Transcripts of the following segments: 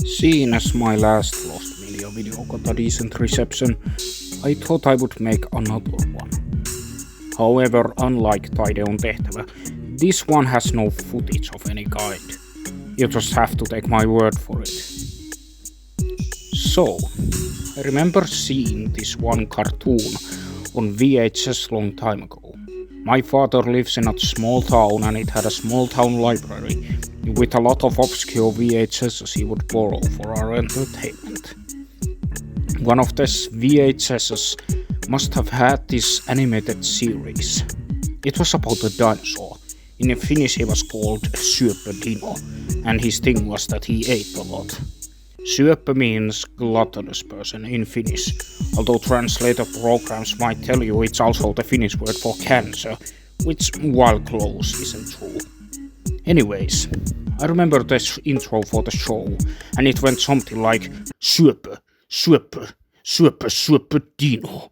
Seeing as my last Lost Media video got a decent reception, I thought I would make another one. However, unlike Taideon tehtävä, this one has no footage of any kind. You just have to take my word for it. So, I remember seeing this one cartoon on VHS long time ago. My father lives in a small town and it had a small town library with a lot of obscure VHSs he would borrow for our entertainment. One of these VHSs must have had this animated series. It was about a dinosaur. In Finnish he was called Syöppödino, and his thing was that he ate a lot. Syöppö means gluttonous person in Finnish, although translator programs might tell you it's also the Finnish word for cancer, which, while close, isn't true. Anyways, I remember this intro for the show, and it went something like Syöppö, Syöppö, Syöppö, Syöppödino.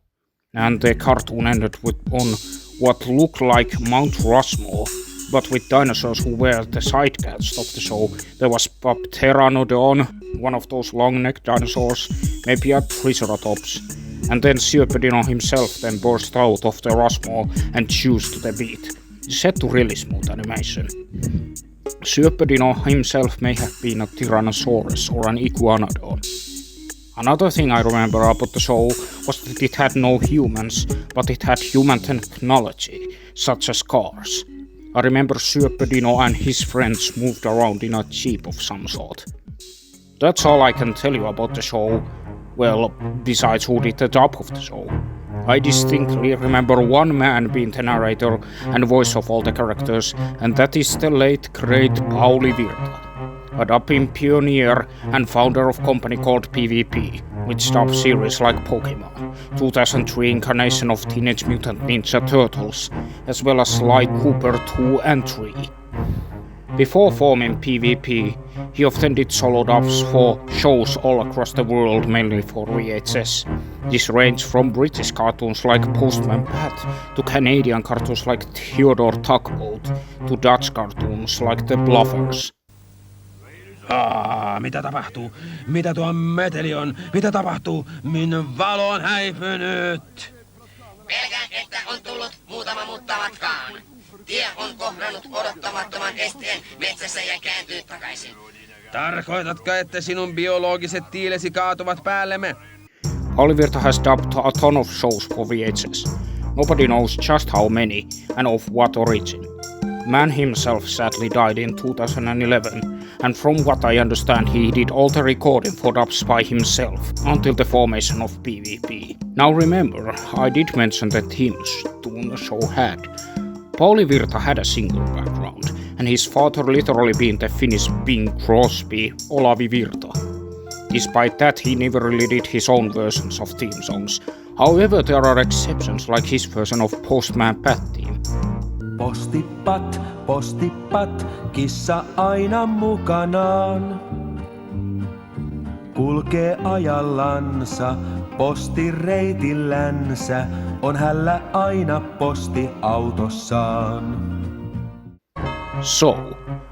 And the cartoon ended on what looked like Mount Rushmore, but with dinosaurs who were the sidecast of the show. There was Pteranodon, one of those long-necked dinosaurs, maybe a Triceratops, and then Syöppödino himself then burst out of the Rushmore and chews to the beat, set to really smooth animation. Syöppödino himself may have been a Tyrannosaurus or an Iguanodon. Another thing I remember about the show was that it had no humans, but it had human technology, such as cars. I remember Syöppödino and his friends moved around in a jeep of some sort. That's all I can tell you about the show, well, besides who did the job of the show. I distinctly remember one man being the narrator and voice of all the characters, and that is the late great Pauli Virta, a dubbing pioneer and founder of company called PvP, which dubbed series like Pokemon, 2003 incarnation of Teenage Mutant Ninja Turtles, as well as Sly Cooper 2 and 3. Before forming PvP, he often did solo dubs for shows all across the world, mainly for VHS. This ranged from British cartoons like Postman Pat to Canadian cartoons like Theodore Tugboat to Dutch cartoons like The Bluffers. Mitä tapahtuu? Mitä tuo meteli on? Mitä tapahtuu? Minun valo on häipynyt! Pelkään, että on tullut muutama muttamatkaan. Tie on kohdannut odottamattoman esteen metsässä ja kääntyy takaisin. Tarkoitatko, että sinun biologiset tiilesi kaatuvat päällemme? Pauli Virta has dubbed a ton of shows for VHS. Nobody knows just how many and of what origin. Man himself sadly died in 2011, and from what I understand he did all the recording for dubs by himself until the formation of PvP. Now remember, I did mention the themes tune the show had. Pauli Virta had a single background, and his father literally being the Finnish Bing Crosby, Olavi Virta. Despite that, he never really did his own versions of theme songs. However, there are exceptions like his version of Postman Pat theme. Postipat, postipat, kissa aina mukanaan. Kulkee ajallansa, postireitillänsä, on hällä aina posti autossaan. So,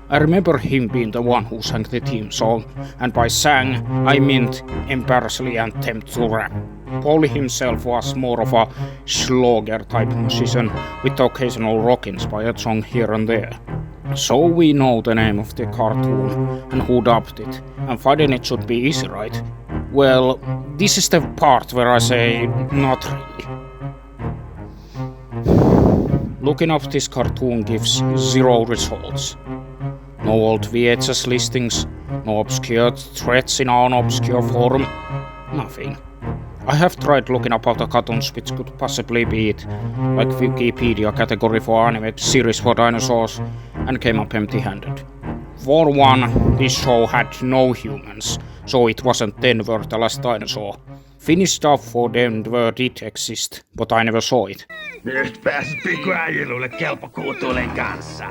I remember him being the one who sang the theme song, and by sang, I meant embarrassingly attempt to rap. Pauli himself was more of a Schlager-type musician with occasional rock-inspired song here and there. So we know the name of the cartoon and who dubbed it, and finding it should be easy, right? Well, this is the part where I say not really. Looking up this cartoon gives 0 results. No old VHS listings, no obscure threads in an obscure forum, nothing. I have tried looking up other cartoons which could possibly be it, like Wikipedia category for anime series for dinosaurs, and came up empty-handed. For one, this show had no humans, so it wasn't Denver the Last Dinosaur. Finnish stuff for Denver did exist, but I never saw it. Nyt pääsit pikkuajelulle kelpokuutuulen kanssa.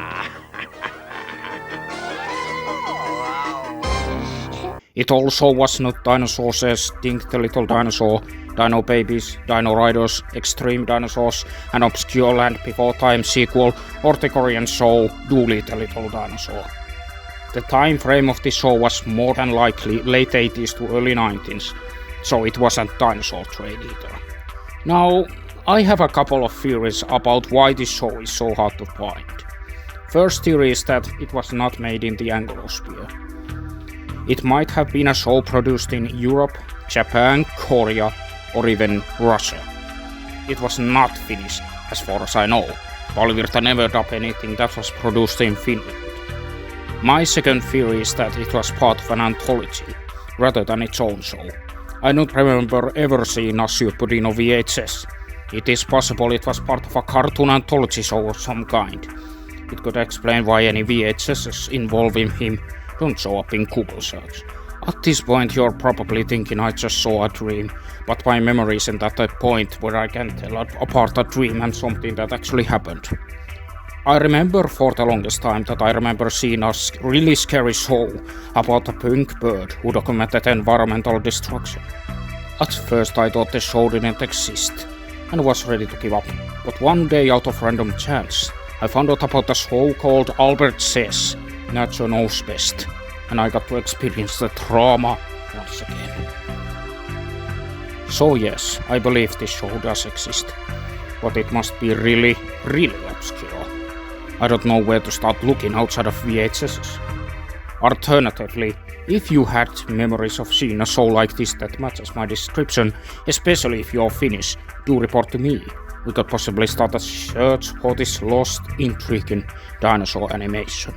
It also was not dinosaurs as Dink the Little Dinosaur, Dino Babies, Dino Riders, Extreme Dinosaurs, an obscure Land Before Time sequel, or the Korean show Dooley the Little Dinosaur. The time frame of this show was more than likely late 80s to early 90s, so it wasn't dinosaur trade either. Now, I have a couple of theories about why this show is so hard to find. First theory is that it was not made in the Anglosphere. It might have been a show produced in Europe, Japan, Korea, or even Russia. It was not Finnish, as far as I know. Valvirta never dubbed anything that was produced in Finland. My second theory is that it was part of an anthology, rather than its own show. I don't remember ever seeing a Syöppödino VHS. It is possible it was part of a cartoon anthology show of some kind. It could explain why any VHSs involving him don't show up in Google search. At this point you're probably thinking I just saw a dream, but my memory isn't at that point where I can tell apart a dream and something that actually happened. I remember for the longest time that I remember seeing a really scary show about a pink bird who documented environmental destruction. At first I thought the show didn't exist and was ready to give up, but one day out of random chance I found out about a show called Albert Says, Nature Knows Best, and I got to experience the trauma once again. So yes, I believe this show does exist, but it must be really, really obscure. I don't know where to start looking outside of VHSs. Alternatively, if you had memories of seeing a show like this that matches my description, especially if you're Finnish, do report to me. We could possibly start a search for this lost, intriguing dinosaur animation.